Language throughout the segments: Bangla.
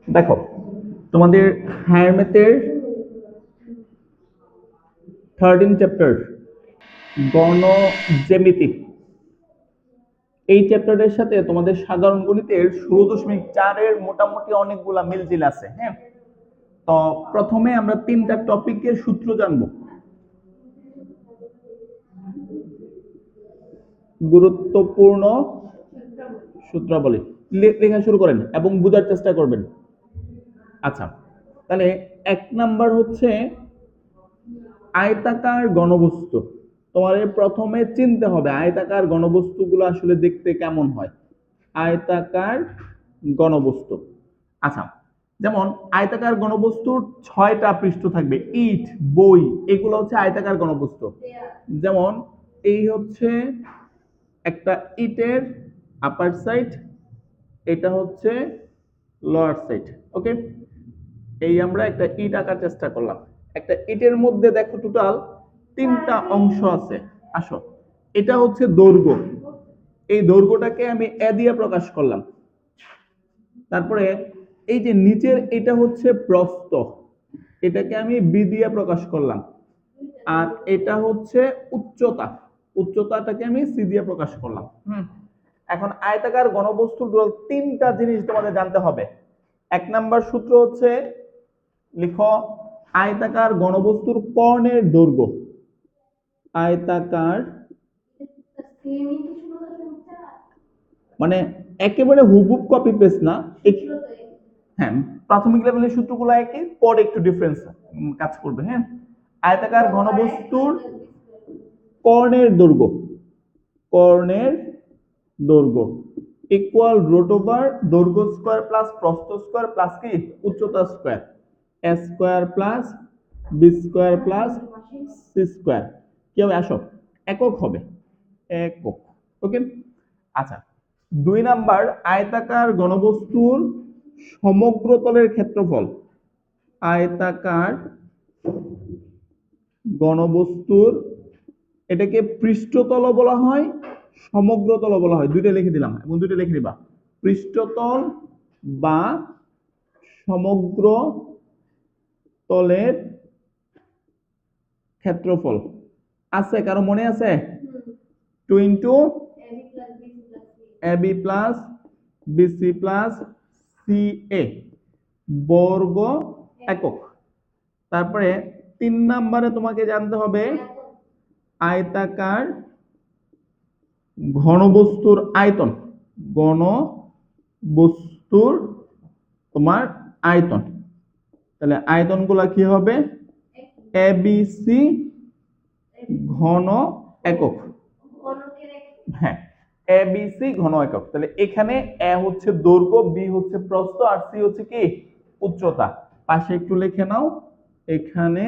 দেখো, তোমাদের হায়ার ম্যাথের 13 চ্যাপ্টার গণজ্যামিতি, এই চ্যাপ্টারের সাথে তোমাদের সাধারণ গণিতের 16.4 মোটামুটি অনেকগুলা মিলজিল আছে। হ্যাঁ, তো প্রথমে আমরা 3টা টপিকের সূত্র জানবো, গুরুত্বপূর্ণ সূত্রাবলী। লেখা শুরু করেন এবং বোঝার চেষ্টা করবেন। আচ্ছা, তাহলে 1 নাম্বার হচ্ছে আয়তাকার ঘনবস্তু। তোমার প্রথমে চিনতে হবে আয়তাকার ঘনবস্তুগুলো আসলে দেখতে কেমন হয়। আয়তাকার ঘনবস্তু, আচ্ছা, যেমন আয়তাকার ঘনবস্তুর 6টা পৃষ্ঠ থাকবে, ইট, বই, এগুলো হচ্ছে আয়তাকার ঘনবস্তু। যেমন এই হচ্ছে একটা ইটের আপার সাইড, এটা হচ্ছে লোয়ার সাইড। ওকে, এই আমরা একটা ইট আঁকার চেষ্টা করলাম। একটা ইটের মধ্যে দেখো টোটাল 3টা অংশ আছে। আসো, এটা হচ্ছে দৈর্ঘ্য, এই দৈর্ঘ্যটাকে আমি এ দিয়ে প্রকাশ করলাম। তারপরে এই যে নিচের এটা হচ্ছে প্রস্থ, এটাকে আমি বি দিয়ে প্রকাশ করলাম। আর এটা হচ্ছে উচ্চতা, উচ্চতাটাকে আমি সি দিয়ে প্রকাশ করলাম। এখন আয়তাকার ঘনবস্তুর 3টা জিনিস তোমাদের জানতে হবে। 1 নাম্বার সূত্র হচ্ছে, লিখো আয়তাকার ঘনবস্তুর কর্ণের দৈর্ঘ্য। আয়তাকার মানে একেবারে হুবহুব কপি পেস্ট না, হ্যাঁ, প্রাথমিক লেভেলের সূত্রগুলো একই, পরে একটু ডিফারেন্স কাজ করবে। হ্যাঁ, আয়তাকার ঘনবস্তুর কর্ণের দৈর্ঘ্য, কর্ণের দৈর্ঘ্য ইকুয়াল রুট ওভার দৈর্ঘ্য স্কয়ার প্লাস প্রস্থ স্কয়ার প্লাস কি উচ্চতা square, A square plus B square plus C square. কি হবে আসো, একক হবে, একক। ওকে, আচ্ছা, 2 নাম্বার আয়তাকার ঘনবস্তুর সমগ্র তলের ক্ষেত্রফল। আয়তাকার ঘনবস্তুর, এটাকে পৃষ্ঠতল বলা হয়, সমগ্রতল বলা হয়। দুইটা লিখে দিলাম এবং দুইটা লিখে দিবা, পৃষ্ঠতল বা সমগ্র তলের ক্ষেত্রফল। আছে কারো মনে আছে? 2 into AB plus BC plus C A বর্গ একক। তারপরে 3 নাম্বারে তোমাকে জানতে হবে আয়তাকার ঘনবস্তুর আয়তন, ঘনবস্তুর তোমার আয়তন। তাহলে আয়তনগুলা কি হবে? এ বি সি ঘন একক। হ্যাঁ, এ বি সি ঘন একক। তাহলে এখানে এ হচ্ছে দৈর্ঘ্য, বি হচ্ছে প্রস্থ, আর সি হচ্ছে কি উচ্চতা। পাশে একটু লিখে নাও, এখানে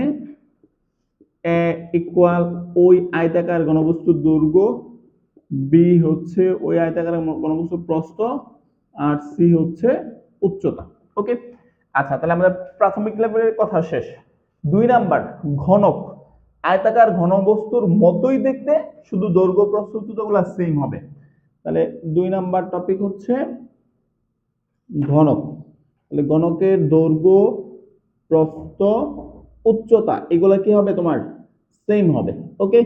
এ ইকুয়াল ওই আয়তাকার ঘনবস্তুর দৈর্ঘ্য, বি হচ্ছে ওই আয়তাকার ঘনবস্তুর প্রস্থ, আর সি হচ্ছে উচ্চতা। ওকে, আচ্ছা, তাহলে আমাদের প্রাথমিক লেভেলের কথা শেষ। 2 নাম্বার ঘনক। আয়তাকার ঘনবস্তুর মতোই দেখতে, শুধু দৈর্ঘ্য প্রস্থ উচ্চতাগুলো সেম হবে। তাহলে 2 নাম্বার টপিক হচ্ছে ঘনক। তাহলে ঘনকের দৈর্ঘ্য, প্রস্থ, উচ্চতা এগুলা কি হবে তোমার সেম হবে। ওকে,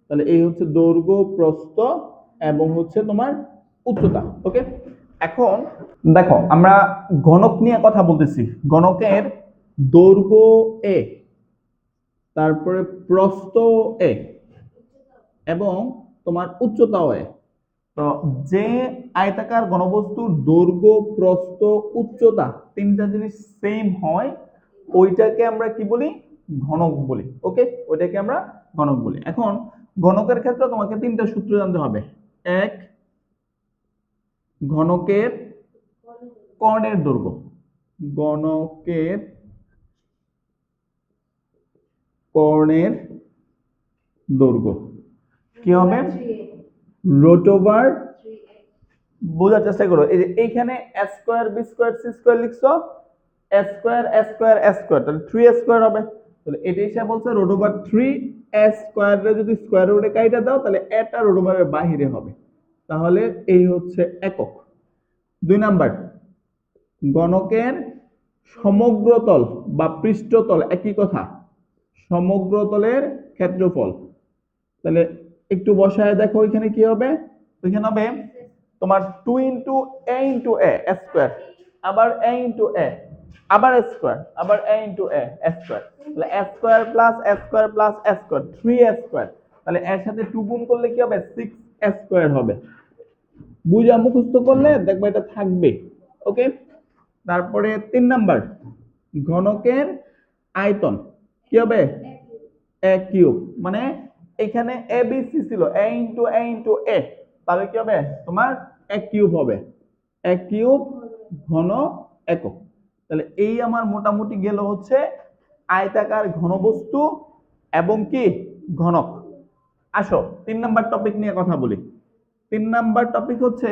তাহলে এই হচ্ছে দৈর্ঘ্য, প্রস্থ এবং হচ্ছে তোমার উচ্চতা। ওকে, এখন দেখো আমরা ঘনক নিয়ে কথা বলতেছি। ঘনকের দৈর্ঘ্য এ, তারপরে প্রস্থ এ এবং তোমার উচ্চতাও এ। তো যে আয়তাকার ঘনবস্তুর দৈর্ঘ্য, প্রস্থ, উচ্চতা 3টা জিনিস সেম হয়, ওইটাকে আমরা কি বলি? ঘনক বলি। ওকে, ওইটাকে আমরা ঘনক বলি। এখন ঘনকের ক্ষেত্রে তোমাকে 3টা সূত্র জানতে হবে। এক, ঘনকের কর্ণের দৈর্ঘ্য, ঘনকের কর্ণের দৈর্ঘ্য কি হবে? রুট ওভার, বোঝার চেষ্টা করো, এই যে এইখানে A square B square C square লিখছো, A square A square A square, তাহলে 3 স্কয়ার হবে। তাহলে এটা হিসাব বলছে রুট ওভার 3 এ স্কয়ারে যদি স্কয়ার রুটে কাইটা দাও তাহলে এটা রুট ওভারের বাইরে হবে। তাহলে এই হচ্ছে একক। 2 নাম্বার ঘনকের সমগ্রতল বা পৃষ্ঠতল একই কথা, সমগ্রতলের ক্ষেত্রফল। তাহলে একটু বসায় দেখো এখানে কি হবে, এখানে হবে তোমার 2 ইন্টু এ ইন্টু এ স্কোয়ার, আবার এ ইন্টু এ, আবার স্কোয়ার, আবার এ ইন্টু এ স্কোয়ার, তাহলে এ স্কোয়ার প্লাস এ স্কোয়ার প্লাস এ স্কোয়ার 3 স্কোয়ার, তাহলে এর সাথে 2 গুণ করলে কি হবে 6 স্কোয়ার হবে। বুঝা মুখস্থ করলে দেখবে এটা থাকবে। ওকে, তারপরে 3 নাম্বার, ঘনকের আয়তন কি হবে এ কিউব, মানে এখানে এ বি সি ছিল এ ইন্টু এ, তাহলে কি হবে তোমার এ কিউব হবে, এ কিউব ঘন একক। তাহলে এই আমার মোটামুটি গেল হচ্ছে আয়তাকার ঘনবস্তু এবং কি ঘনক। আসো 3 নাম্বার টপিক নিয়ে কথা বলি। 3 নাম্বার টপিক হচ্ছে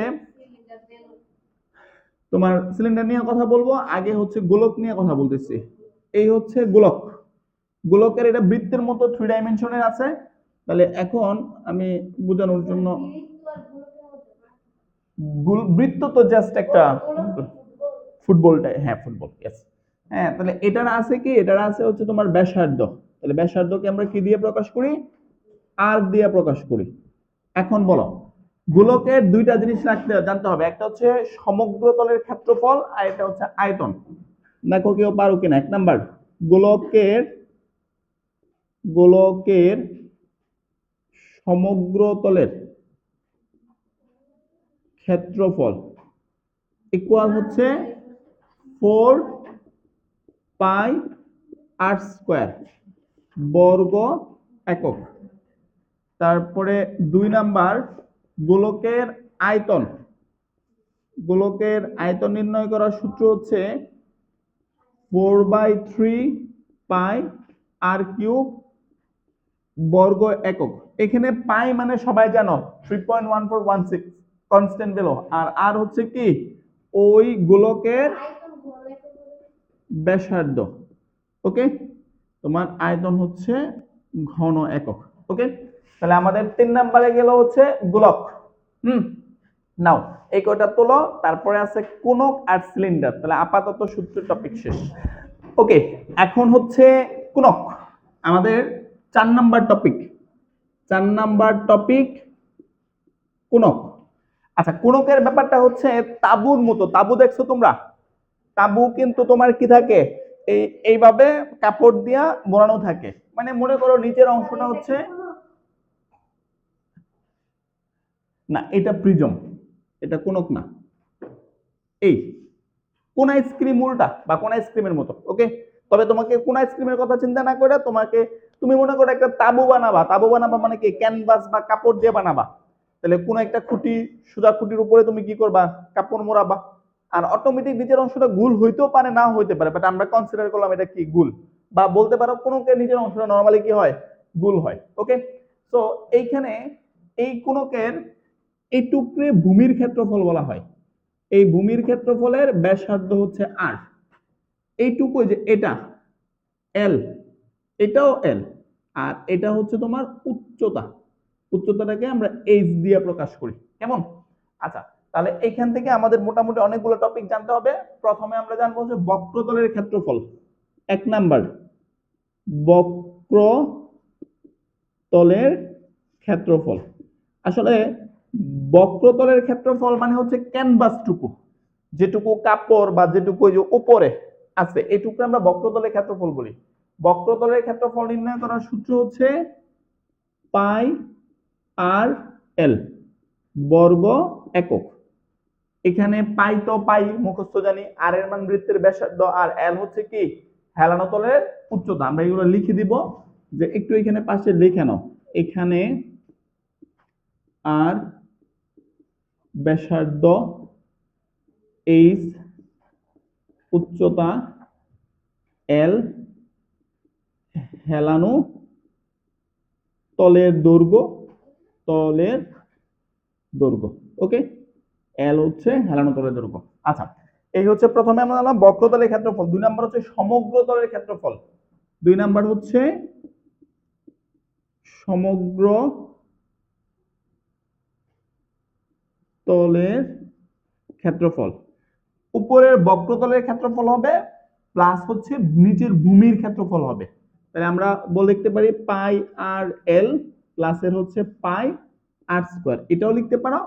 তোমার সিলিন্ডার নিয়ে কথা বলবো, আগে হচ্ছে গোলক নিয়ে কথা বলতেছি। এই হচ্ছে গোলক, গোলকের এটা বৃত্তের মতো 3 ডাইমেনশনের আছে। তাহলে এখন আমি বোঝানোর জন্য, বৃত্ত তো জাস্ট একটা ফুটবলটা, হ্যাঁ ফুটবল, ইয়েস। হ্যাঁ, তাহলে এটার আছে কি, এটার আছে হচ্ছে তোমার ব্যাসার্ধ। তাহলে ব্যাসার্ধকে আমরা কি দিয়ে প্রকাশ করি, আর দিয়ে প্রকাশ করি। এখন বলো, গোলকের দুইটা জিনিস জানতে হবে, একটা হচ্ছে সমগ্রতলের ক্ষেত্রফল আর এটা হচ্ছে আয়তন। দেখো কেউ পারো কিনা। 1 নাম্বার, গোলকের গোলকের সমগ্রতলের ক্ষেত্রফল ইকুয়াল হচ্ছে 4 পাই আর স্কোয়ার বর্গ একক। তারপরে 2 নাম্বার, গোলকের আয়তন, গোলকের আয়তন নির্ণয় করার সূত্র হচ্ছে 4/3 পাই আর কিউব বর্গ একক। এখানে পাই মানে সবাই জানো 3.1416 কনস্ট্যান্ট ভ্যালু, আর আর হচ্ছে কি ওই গোলকের ব্যাসার্ধ। ওকে, তোমার আয়তন হচ্ছে ঘন একক। ওকে, তাহলে আমাদের 3 নম্বরে গেল হচ্ছে গোলক। নাও এই কয়টা তোলো, তারপরে আছে কোণক আর সিলিন্ডার। তাহলে আপাতত সূত্র টপিক শেষ। ওকে, এখন হচ্ছে কোণক, আমাদের 4 নাম্বার টপিক। 4 নাম্বার টপিক কোণক। আচ্ছা, কোণকের ব্যাপারটা হচ্ছে তাবুর মতো। তাবু দেখছো তোমরা? তাবু কিন্তু তোমার কি থাকে, এইভাবে কাপড় দিয়া মোড়ানো থাকে। মানে মনে করো নিচের অংশটা হচ্ছে, না এটা প্রিজম, এটা কোণক না। এই কোন আইসক্রিম উল্টা বা কোন আইসক্রিমের মতো। ওকে, তবে তোমাকে কোন আইসক্রিমের কথা চিন্তা না করে তোমাকে, তুমি মনে করো একটা তাবু বানাবা। তাবু বানাবা মানে কি, ক্যানভাস বা কাপড় দিয়ে বানাবা। তাহলে কোন একটা খুঁটি, সোজা খুঁটির উপরে তুমি কি করবা, কাপড় মোড়াবা। আর অটোমেটিক নিচের অংশটা গুল হইতেও পারে, না হইতে পারে, বাট আমরা কনসিডার করলাম এটা কি গুল। বা বলতে পারো কোনকের নিচের অংশটা নরমালি কি হয়, গুল হয়। ওকে, তো এইখানে এই কোনকের এই টুকরে ভূমির ক্ষেত্রফল বলা হয়। এই ভূমির ক্ষেত্রফলের ব্যাসার্ধ হচ্ছে আর, এইটুকু যে এটা এল, এটাও এল, আর এটা হচ্ছে তোমার উচ্চতা। উচ্চতাটাকে আমরা এইচ দিয়ে প্রকাশ করি। কেমন? আচ্ছা, তাহলে এখান থেকে আমাদের মোটামুটি অনেকগুলো টপিক জানতে হবে। প্রথমে আমরা জানবো যে বক্রতলের ক্ষেত্রফল। 1 নাম্বার, বক্রতলের ক্ষেত্রফল। আসলে বক্রতলের ক্ষেত্রফল মানে হচ্ছে ক্যানভাসটুকু, যেটুকু কাপড় বা যেটুকু ওই যে উপরে আছে, এটুকু আমরা বক্রতলের ক্ষেত্রফল বলি। বক্রতলের ক্ষেত্রফল নির্ণয় করার সূত্র হচ্ছে পাই আর এল বর্গ একক। এখানে পাই তো পাই মুখস্থ জানি, আর এর মান বৃত্তের ব্যাসার্ধ, আর এল হচ্ছে কি হেলানো তলের উচ্চতা। আমরা এগুলো লিখে দিব, যে একটু এখানে পাশে লিখে নাও। এখানে আর ব্যাসার্ধ, এইচ উচ্চতা, এল হেলানো তলের দৈর্ঘ্য, তলের দৈর্ঘ্য। ওকে, এল হচ্ছে হেলানো তলের দৈর্ঘ্য। আচ্ছা, এই হচ্ছে প্রথমে আমরা জানলাম বক্রতলের ক্ষেত্রফল। 2 নাম্বার হচ্ছে সমগ্র তলের ক্ষেত্রফল। 2 নাম্বার হচ্ছে সমগ্র তলের ক্ষেত্রফল। উপরের বক্রতলের ক্ষেত্রফল হবে প্লাস হচ্ছে নিচের ভূমির ক্ষেত্রফল হবে। তাহলে আমরা বলে লিখতে পারি পাই আর এল প্লাসের হচ্ছে পাই আর স্কোয়ার, এটাও লিখতে পারো।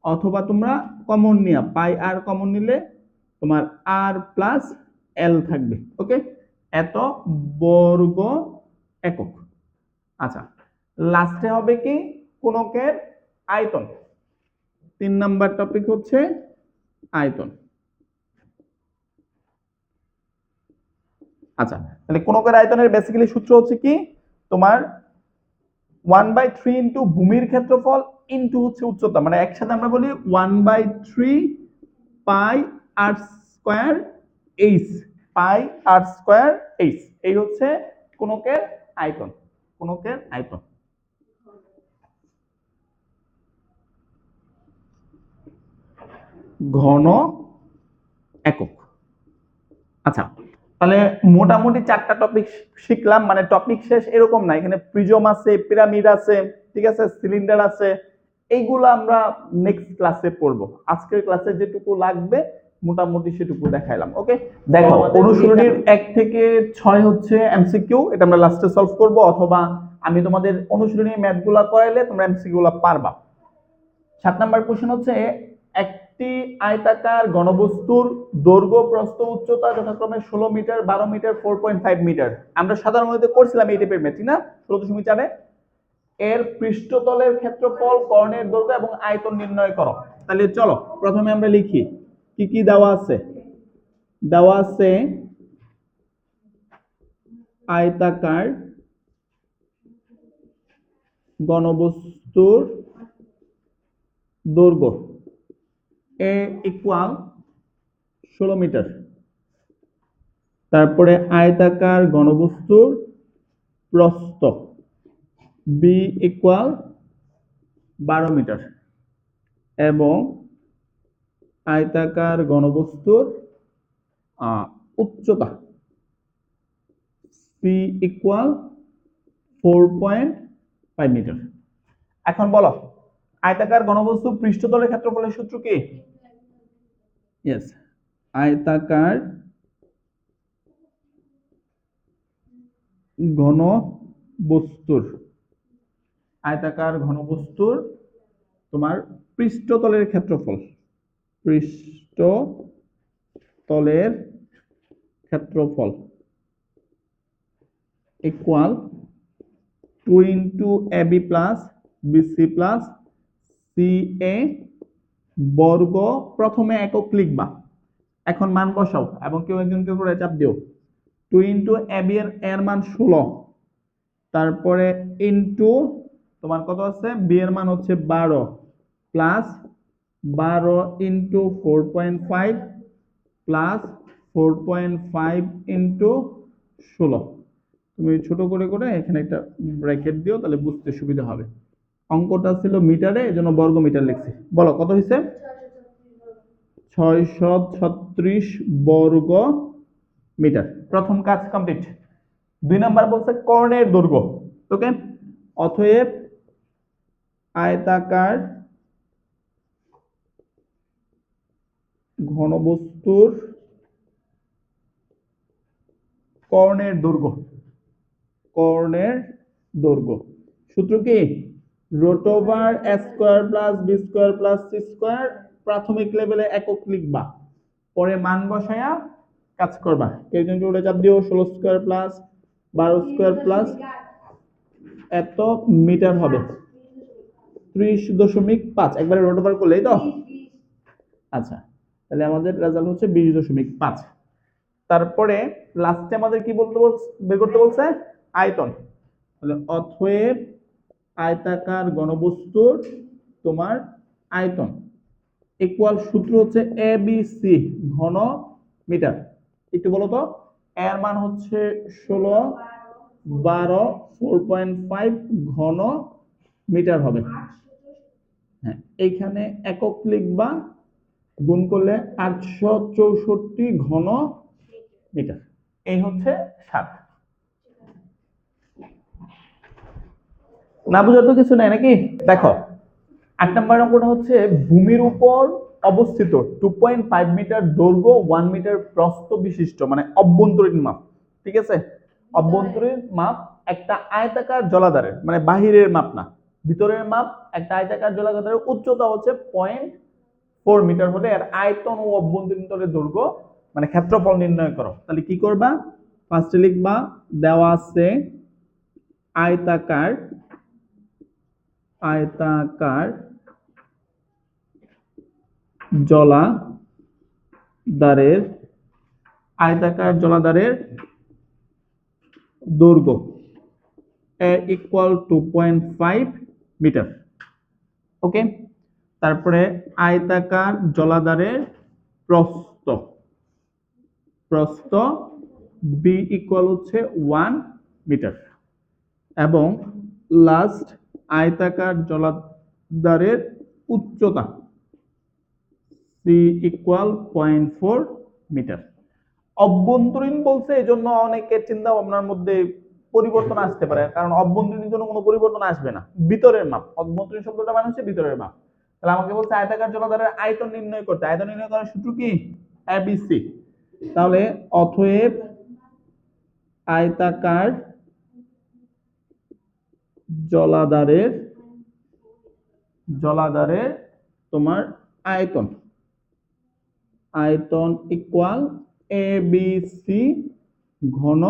অথবা তোমরা কমন নিয়ে পাই আর কমন নিলে তোমার আর প্লাস এল থাকবে। ওকে, এত বর্গ একক। আচ্ছা, লাস্টে হবে কি কোণকের আয়তন। 3 নাম্বার টপিক হচ্ছে আয়তন। আচ্ছা, তাহলে কোণকের আয়তনের বেসিক্যালি সূত্র হচ্ছে কি তোমার 1/3 ইন্টু ভূমির ক্ষেত্রফল ইন্টু হচ্ছে উচ্চতা, মানে একসাথে আমরা বলি 1/3 পাই আর স্কয়ার এইচ, পাই আর স্কয়ার এইচ, এই হচ্ছে কোণকের আয়তন। কোণকের আয়তন ঘন একক। আচ্ছা, তাহলে মোটামুটি 4টা টপিক শিখলাম, মানে টপিক শেষ এরকম না, এখানে প্রিজম আছে, পিরামিড আছে, ঠিক আছে, সিলিন্ডার আছে, এইগুলো আমরা নেক্সট ক্লাসে পড়বো। আজকের ক্লাসে যেটুকু লাগবে মোটামুটি সেটুকু দেখাইলাম। ওকে, দেখো অনুশীলনীর 1 থেকে 6 হচ্ছে এমসিকিউ, এটা আমরা লাস্টে সলভ করব, অথবা আমি তোমাদের অনুশীলনী ম্যাথগুলো করাইলে তোমরা এমসিকিউ গুলো পারবা। 7 নাম্বার কোশ্চেন হচ্ছে একটি আয়তাকার ঘনবস্তুর দৈর্ঘ্য প্রস্থ উচ্চতা যথাক্রমে 16 মিটার, 12 মিটার, 4.5 মিটার। আমরা সাধারণত করছিলাম এই টাইপের ম্যাথ, না 16.4 এর পৃষ্ঠতলের ক্ষেত্রফল, কর্ণের দৈর্ঘ্য এবং আয়তন নির্ণয় করো। তাহলে চলো প্রথমে আমরা লিখি কি কি দেওয়া আছে। দেওয়া আছে আয়তাকার ঘনবস্তুর দৈর্ঘ্য এ ইকুয়াল 16 মিটার, তারপরে আয়তাকার ঘনবস্তুর প্রস্থ বি ইকুয়াল 12 মিটার এবং আয়তাকার ঘনবস্তুর উচ্চতা সি ইকুয়াল 4.5 মিটার। এখন বলো আয়তাকার ঘনবস্তু পৃষ্ঠতলের ক্ষেত্রফলের সূত্র কি? ইয়েস, আয়তাকার ঘনবস্তুর, আয়তাকার ঘনবস্তুর তোমার পৃষ্ঠতলের ক্ষেত্রফল, পৃষ্ঠতলের ক্ষেত্রফল equal 2 into AB plus BC plus CA বর্গ। প্রথমে একক লিখবা, এখন মান বসাও এবং কেউ একজনকে করে চাপ দিও। 2 ইন্টু এবি এর মান 16, তারপরে ইন্টু তোমার কত আছে বি এর মান হচ্ছে 12 প্লাস 12 ইন্টু 4.5 প্লাস 4.5 ইন্টু 16। তুমি ছোট করে করে এখানে একটা ব্র্যাকেট দিও, তাহলে বুঝতে সুবিধা হবে। অঙ্কটা ছিল মিটারে, এজন্য বর্গ মিটার লিখছি। বলো কত হয়েছে? 636 বর্গ মিটার। প্রথম কাজ কমপ্লিট। 2 নাম্বার বলছে কর্ণের দৈর্ঘ্য। ওকে, অতএব আয়তাকার ঘনবস্তুর কর্ণের দৈর্ঘ্য, কর্ণের দৈর্ঘ্য সূত্র কি? Root over A square plus B square plus C square. প্রাথমিক লেভেলে একক লিখবা, পরে মান বসায়া কাজ করবা। কেউজনকে উল্টে চাপ দিও, 16 স্কয়ার প্লাস 12 স্কয়ার প্লাস এত মিটার হবে 30.5। একবারে রুট ওভার করলেই তো। আচ্ছা, তাহলে আমাদের রেজাল্ট হচ্ছে 20.5। তারপরে লাস্টে আমাদের কি বলতে বের করতে বলছে? আয়তন। তাহলে অতএব আয়তাকার ঘনবস্তুর তোমার আয়তন ইকুয়াল সূত্র হচ্ছে এ বি সি ঘন মিটার। একটু বলো তো, এর মান হচ্ছে 16, 12, 4.5 ঘন মিটার হবে। হ্যাঁ, এইখানে একক লিখবা, গুণ করলে 864 ঘন মিটার। এই হচ্ছে 7। না বুঝার তো কিছু নাই নাকি? দেখো 8 নম্বর অঙ্কটা হচ্ছে ভূমির উপর অবস্থিত 2.5 মিটার দৈর্ঘ্য 1 মিটার প্রস্থ বিশিষ্ট, মানে অভ্যন্তরীণ মাপ, ঠিক আছে? অভ্যন্তরীণ মাপ একটা আয়তাকার জলাধারের, মানে বাহিরের মাপ না, ভিতরের মাপ, একটা আয়তাকার জলাধারের উচ্চতা হচ্ছে 0.4 মিটার হলে এর আয়তন ও অভ্যন্তরীণ তলের দৈর্ঘ্য মানে ক্ষেত্রফল নির্ণয় করো। তাহলে কি করবা? ফার্স্টে লিখবা দেওয়া আছে আয়তাকার আয়তাকার জলাধারের দৈর্ঘ্য ইকুয়াল 2.5 মিটার। ওকে, তারপরে আয়তাকার জলাধারের প্রস্থ বি ইকুয়াল হচ্ছে 1 মিটার এবং লাস্ট আয়তাকার জলাধারের উচ্চতা সি ইকুয়াল 0.4 মিটার। অভ্যন্তরীণ বলছে, এই জন্য অনেকের চিন্তা ভাবনার মধ্যে পরিবর্তন আসতে পারে, কারণ অভ্যন্তরীণের জন্য কোনো পরিবর্তন আসবে না, ভিতরের মাপ। অভ্যন্তরীণ শব্দটা মানে হচ্ছে ভিতরের মাপ। তাহলে আমাকে বলছে আয়তাকার জলাধারের আয়তন নির্ণয় করতে। আয়তন নির্ণয় করার সূত্র কি? এবিসি। তাহলে অতএব আয়তাকার জলাধারের তোমার আয়তন ইকুয়াল এবিসি ঘন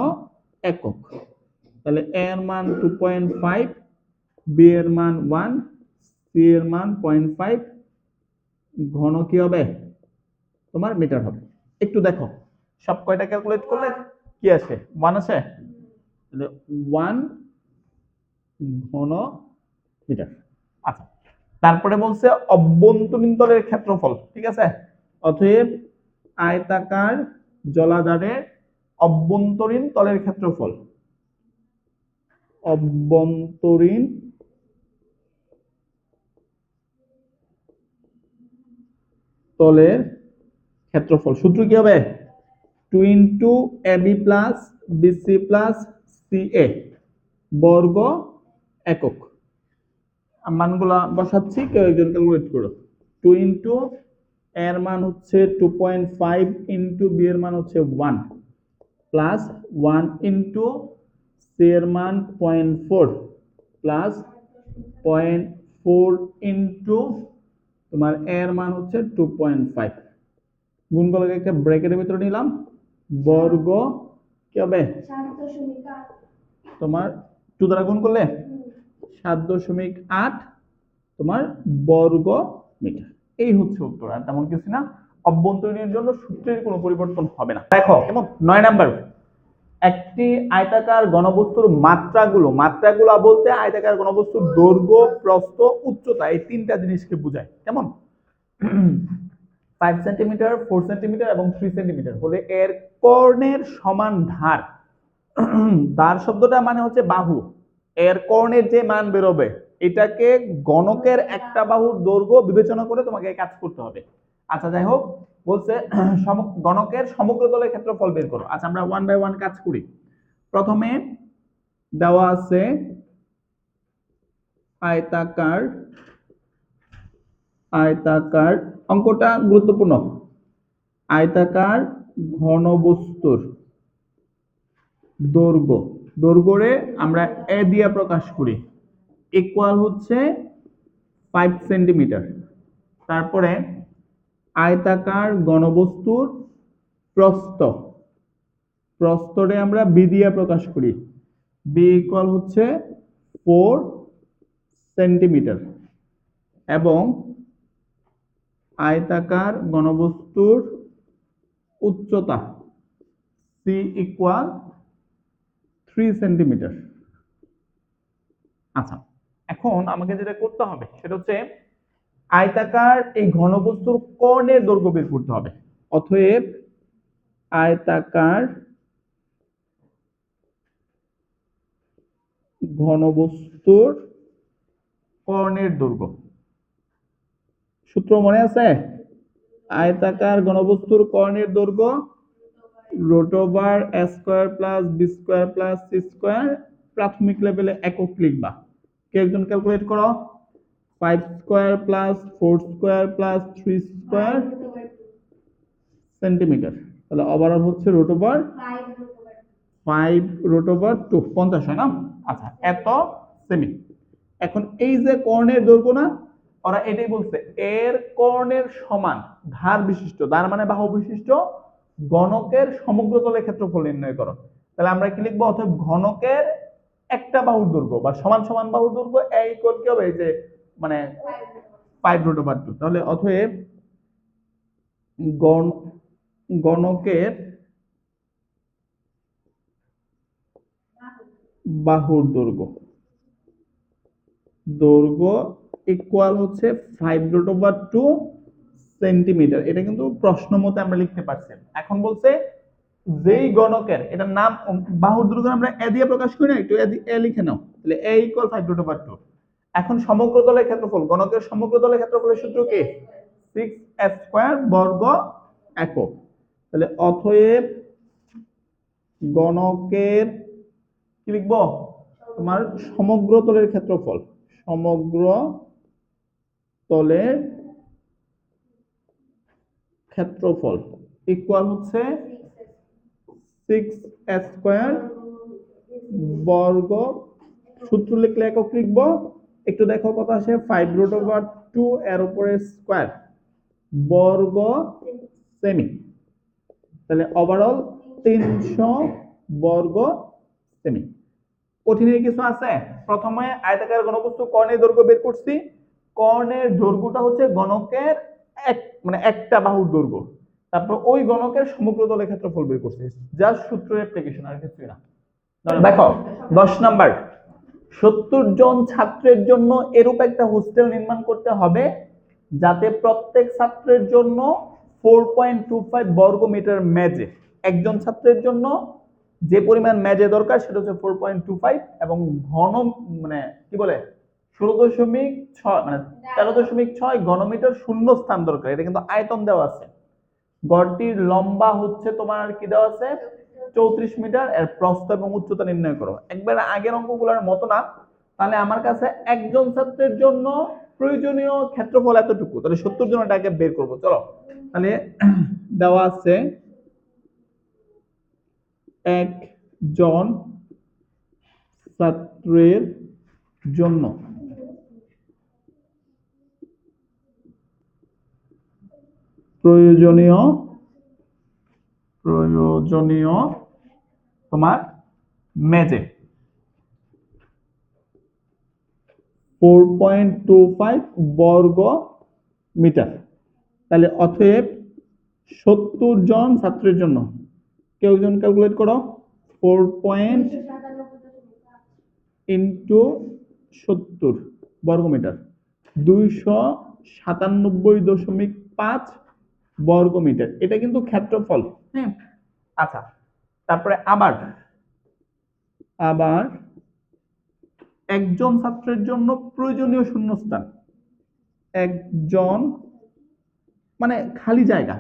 একক। তাহলে এ এর মান 2.5, বি এর মান 1, সি এর মান 0.5, ঘন কি হবে? তোমার মিটার হবে। একটু দেখো সব কয়টা ক্যালকুলেট করলে কি আসে? 1 আছে, তাহলে 1 ঘন মিটার। আচ্ছা, তারপরে বলছে অভ্যন্তরীণ তলের ক্ষেত্রফল, ঠিক আছে? অতএব আয়তাকার জলাধারের অভ্যন্তরীণ তলের ক্ষেত্রফল, অভ্যন্তরীণ তলের ক্ষেত্রফল সূত্র কি হবে? 2 into AB plus BC plus CA বর্গ একক। মানগুলা বসাচ্ছি, কেউ একজন ক্যালকুলেট করো। 2 ইন্টু এর মান হচ্ছে 2.5 ইন্টু বি এর মান হচ্ছে 1 প্লাস 1 ইন্টু সি এর মান 0.4 প্লাস 0.4 ইন্টু তোমার এর মান হচ্ছে 2.5, গুণ করে একটা ব্র্যাকেটের ভিতরে নিলাম, বর্গ কি হবে? তোমার 2 দ্বারা গুণ করলে 7.8 তোমার বর্গ মিটার। এই হচ্ছে উত্তর, আর তেমন কিছু না। অভ্যন্তরীণের জন্য সূত্রের কোনো পরিবর্তন হবে না। দেখো কেমন, 9 নাম্বার, একটি আয়তাকার ঘনবস্তুর মাত্রাগুলো বলতে আয়তাকার ঘনবস্তুর দৈর্ঘ্য, প্রস্থ, উচ্চতা, এই তিনটা জিনিসকে বোঝায়। কেমন? 5 সেন্টিমিটার, 4 সেন্টিমিটার এবং 3 সেন্টিমিটার হলে এর কর্ণের সমান ধার। ধার শব্দটা মানে হচ্ছে বাহু। এর কর্ণের যে মান বেরোবে এটাকে গণকের একটা বাহুর দৈর্ঘ্য বিবেচনা করে তোমাকে কাজ করতে হবে। আচ্ছা, যাই হোক, বলছে গণকের সমগ্র তলের ক্ষেত্রফল বের করো। আচ্ছা, আমরা 1 বাই 1 কাজ করি। প্রথমে দেওয়া আছে আয়তাকার অঙ্কটা গুরুত্বপূর্ণ। আয়তাকার ঘনবস্তুর দৈর্ঘ্যে আমরা এ দিয়ে প্রকাশ করি, ইকুয়াল হচ্ছে 5 সেন্টিমিটার। তারপরে আয়তাকার ঘনবস্তুর প্রস্থরে আমরা বি দিয়ে প্রকাশ করি, বি ইকুয়াল হচ্ছে 4 সেন্টিমিটার এবং আয়তাকার ঘনবস্তুর উচ্চতা সি ইকুয়াল 3 সেন্টিমিটার। আচ্ছা, এখন আমাকে যেটা করতে হবে সেটা হচ্ছে আয়তাকার এই ঘনবস্তুর কর্ণের দৈর্ঘ্য বের করতে হবে। অতএব আয়তাকার ঘনবস্তুর কর্ণের দৈর্ঘ্য সূত্র মনে আছে? আয়তাকার ঘনবস্তুর কর্ণের দৈর্ঘ্য root over A square plus B square plus C square. প্রাথমিক লেভেলে একক লিখবা। কে একজন ক্যালকুলেট করো। 5 square plus 4 square plus 3 square centimetre. তাহলে ওভারঅল হচ্ছে √5 √2 50 হয় না? আচ্ছা, এত সেমি। এখন এই যে কর্ণের দৈর্ঘ্য না, ওরা এটাই বলছে এর কর্ণের সমান ধার বিশিষ্ট, ধার মানে বাহু বিশিষ্ট ঘনকের সমগ্র তলের ক্ষেত্রফল নির্ণয় করো। তাহলে আমরা কি লিখবো? অর্থাৎ ঘনকের একটা বাহুর দৈর্ঘ্য বা সমান সমান বাহুর দৈর্ঘ্য এ ইকুয়াল কি হবে? এই যে মানে 5 √2। তাহলে অতএব গণকের বাহুর দৈর্ঘ্য ইকুয়াল হচ্ছে 5 √2 সেন্টিমিটার। এটা কিন্তু প্রশ্ন মতে আমরা লিখতে পারছি। এখন বলছে যেই গণকের, এটার নাম বাহুর দৈর্ঘ্য আমরা এ দিয়ে প্রকাশ করি না, একটু এ লিখে নাও। তাহলে এ ইকুয়াল 5 √2। এখন সমগ্র তলের ক্ষেত্রফল, গণকের সমগ্র তলের ক্ষেত্রফলের সূত্র কি? 6s² বর্গ একক। তাহলে অতএব গণকের কি লিখবো? তোমার সমগ্র তলের ক্ষেত্রফল, সমগ্র তলের ক্ষেত্রফল ইকুয়াল হচ্ছে 6s² বর্গ। সূত্র লিখলে একক লিখবো। একটু দেখো কত আসে? 5 √2 এর উপরে স্কয়ার বর্গ সেমি। তাহলে ওভারঅল 300 বর্গ সেমি। কঠিনের কিছু আছে? প্রথমে আয়তাকার ঘনবস্তু কর্ণের দৈর্ঘ্য বের করছি। কর্ণের দৈর্ঘ্যটা হচ্ছে ঘনকের একটা বাহুর দৈর্ঘ্য। তারপর ওই ঘনকের সমগ্র তলের ক্ষেত্রফল বের করছি। জাস্ট সূত্র অ্যাপ্লিকেশন, আর কিছুই না। দেখো 10 নাম্বার, 70 জন ছাত্রের জন্য এরূপ একটা হোস্টেল নির্মাণ করতে হবে যাতে প্রত্যেক ছাত্রের জন্য 4.25 বর্গ মিটার মেঝে, একজন ছাত্রের জন্য যে পরিমাণ মেঝে দরকার সেটা হচ্ছে 4.25, এবং ঘন মানে কি বলে 16.6 মানে 13.6 ঘনমিটার শূন্য স্থান দরকার। এটা কিন্তু আয়তন দেওয়া আছে। গড়টির লম্বা হচ্ছে তোমার কি দেওয়া আছে? 34 মিটার। এর প্রস্থ এবং উচ্চতা নির্ণয় করো। একবার আগের অঙ্কগুলোর মতো না। তাহলে আমার কাছে একজন ছাত্রের জন্য প্রয়োজনীয় ক্ষেত্রফল এতটুকু, তাহলে 70 জনটা আগে বের করবো। চলো, তাহলে দেওয়া আছে একজন ছাত্রের জন্য প্রয়োজনীয় তোমার মেঝে 4.25 বর্গ মিটার। তাহলে অতএব 70 জন ছাত্রের জন্য, কেউ জন ক্যালকুলেট করো, 4 ইন্টু 70 বর্গমিটার, 297.5 বর্গমিটার। এটা কিন্তু ক্ষেত্রফল। হ্যাঁ, আচ্ছা, তারপরে আবার একজন ছাত্রের জন্য প্রয়োজনীয় শূন্যস্থান, একজন মানে খালি জায়গা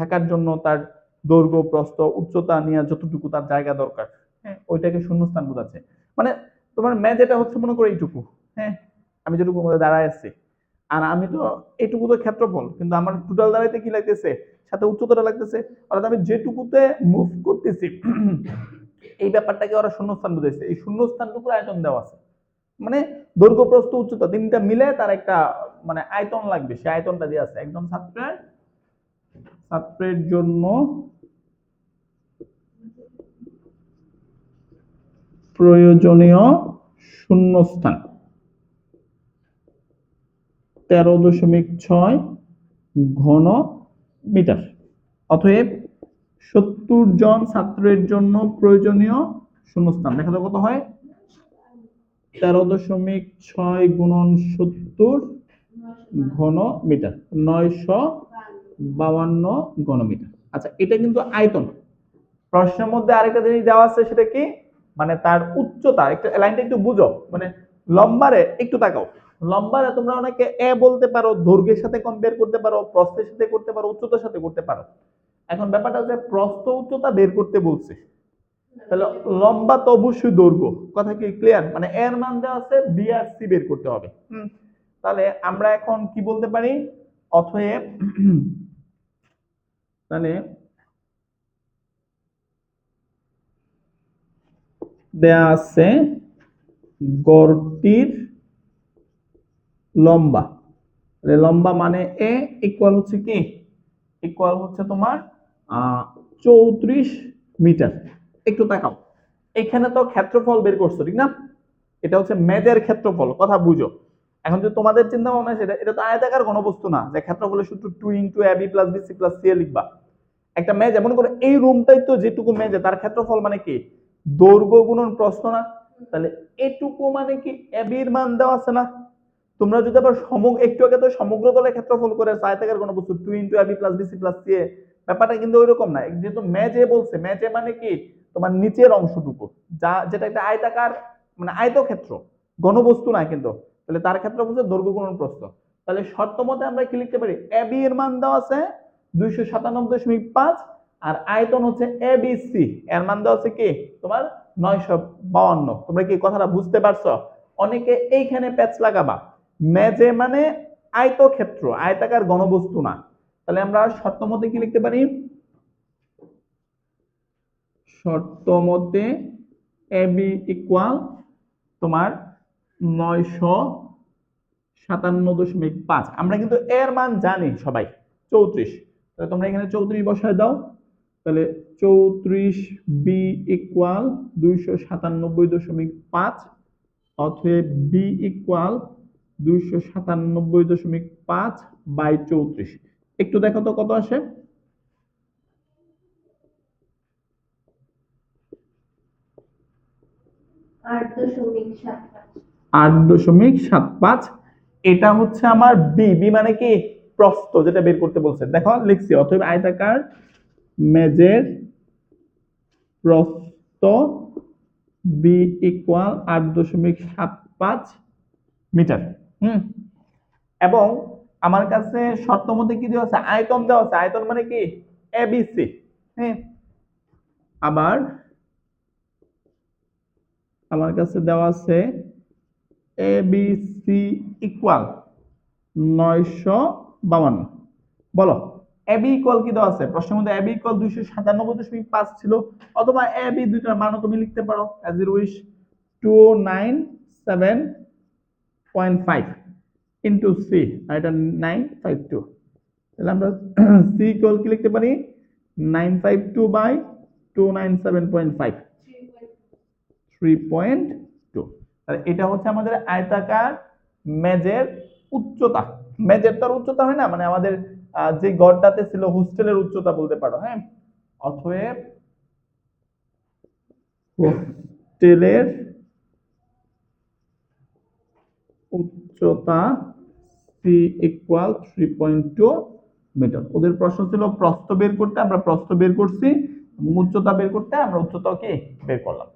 থাকার জন্য তার দৈর্ঘ্য প্রস্থ উচ্চতা নিয়ে যতটুকু তার জায়গা দরকার, হ্যাঁ, ওইটাকে শূন্যস্থান বোঝাচ্ছে। মানে তোমার মেঝেটা হচ্ছে মনে করো এইটুকু, হ্যাঁ, আমি যেটুকু মধ্যে দাঁড়ায় আছি, আর আমি তো এইটুকু তো ক্ষেত্রফল, কিন্তু আমার টোটাল দাঁড়াইতে কি লাগতেছে? সাথে উচ্চতাটা লাগতেছে। অর্থাৎ আমি যেটুকুতে মুভ করতেছি এই ব্যাপারটাকে ওরা শূন্যস্থান বুঝাইছে। এই শূন্যস্থানটুকু আয়তন দেওয়া আছে, মানে দৈর্ঘ্য প্রস্থ উচ্চতা তিনটা মিলে তার একটা মানে আয়তন লাগবে, সেই আয়তনটা দিয়ে আছে। একজন ছাত্রের জন্য প্রয়োজনীয় শূন্যস্থান 13.6 ঘন মিটার। অতএব 70 জন ছাত্রের জন্য প্রয়োজনীয় শূন্যস্থান দেখা যাবে কত হয়? 13.6 গুণন 70 ঘন মিটার, 952 ঘন মিটার। আচ্ছা, এটা কিন্তু আয়তন। প্রশ্নের মধ্যে আরেকটা জিনিস দেওয়া আছে, সেটা কি? মানে তার উচ্চতা, একটা লাইনটা একটু বুঝো, মানে লম্বারে একটু তাকাও। লম্বারে তোমরা অনেকে এ বলতে পারো, দৈর্ঘ্যের সাথে কম্পেয়ার করতে পারো, প্রস্থের সাথে করতে পারো, উচ্চতার সাথে করতে পারো। এখন ব্যাপারটা হচ্ছে প্রস্থ উচ্চতা বের করতে বলছে, তাহলে লম্বা তো অবশ্যই দৈর্ঘ্য। কথা কি ক্লিয়ার? মানে এর মান দেওয়া আছে, বি আর সি বের করতে হবে। তাহলে আমরা এখন কি বলতে পারি? অতএব তাহলে দেয়া আছে গড়টির লম্বা, লম্বা মানে এ ইকুয়াল হচ্ছে কি? ইকুয়াল হচ্ছে তোমার 34 মিটার। একটু তাকাও, এখানে তো ক্ষেত্রফল বের করছো ঠিক না? এটা হচ্ছে মেজের ক্ষেত্রফল, কথা বুঝো। এখন যে তোমাদের চিন্তা ভাবনা সেটা, এটা তো আয়তাকার ঘনবস্তু না যে ক্ষেত্রফলের সূত্র 2 into ab plus bc plus c লিখবা। একটা মেজ, এমন করে এই রুমটাই তো যেটুকু মেজে তার ক্ষেত্রফল মানে কি? দৈর্ঘ্য গুণন প্রস্থ না? তাহলে এটুকু মানে কি ab এর মান দেওয়া আছে না? তোমরা যদি আবার একটু আগে তো সমগ্র তলের ক্ষেত্রফল করে আয়তাকার ঘনবস্তু 2 into ab plus bc plus c, ব্যাপারটা কিন্তু ওইরকম না। যেহেতু মেজে বলছে, মেজে মানে কি তোমার নিচের অংশটুকু, যেটা একটা আয়তাকার মানে আয়তক্ষেত্র, ঘনবস্তু না কিন্তু। তাহলে তার ক্ষেত্রে বলছে দৈর্ঘ্য গুণন প্রস্থ। তাহলে শর্ত মতে আমরা কি লিখতে পারি? ab এর মান দেওয়া আছে 297.5 আর আয়তন হচ্ছে abc, এর মান দেওয়া আছে কি তোমার 952। তোমরা কি কথাটা বুঝতে পারছো? অনেকে এইখানে প্যাচ লাগাবা, মেজে মানে আয়তক্ষেত্র, আয়তাকার ঘনবস্তু না। তাহলে আমরা শর্ত মতে কি লিখতে পারি? শর্ত মতে ab ইকুয়াল তোমার 957.5। আমরা কিন্তু এর মান জানি সবাই 34। তাহলে তোমরা এখানে 34 বসায় দাও। তাহলে 34 বি ইকুয়াল 297.5, অতএব বি ইকুয়াল 297.5 বাই 34। একটু দেখো তো কত আসে? 8.75। এটা হচ্ছে আমার বি। বি মানে কি? প্রস্থ, যেটা বের করতে বলছে। দেখো লিখছি, অতএব আয়তাকার মেজের প্রস্থ বি ইকুয়াল 8.75 মিটার। এবং আমার কাছে শর্ত মতে কি দেওয়া আছে? আয়তন দেওয়া আছে। আয়তন মানে কি? এবিসি। হ্যাঁ, আবার আমার কাছে দেওয়া আছে এবিসি ইকুয়াল 952। বলো এবি ইকুয়াল কি দেওয়া আছে প্রশ্নের মধ্যে? এবি ইকুয়াল 297.5 ছিল, অথবা এবি দুইটার মানও তুমি লিখতে পারো as you wish. 297.5 into C, আর এটা 952। তাহলে আমরা সি ইকুয়াল কি লিখতে পারি? 952 বাই 297.5, 3.2। তাহলে এটা হচ্ছে আমাদের আয়তাকার মেজের উচ্চতা। মেজের তো উচ্চতা হয় না, মানে আমাদের যে ঘরটাতে ছিল হোস্টেলের উচ্চতা বলতে পারো। হ্যাঁ, অতএব হোস্টেলের উচ্চতা সি ইকুয়াল 3.2 মিটার। ওদের প্রশ্ন ছিল প্রস্থ বের করতে, আমরা প্রস্থ বের করছি, উচ্চতা বের করতে আমরা উচ্চতাকে বের করলাম।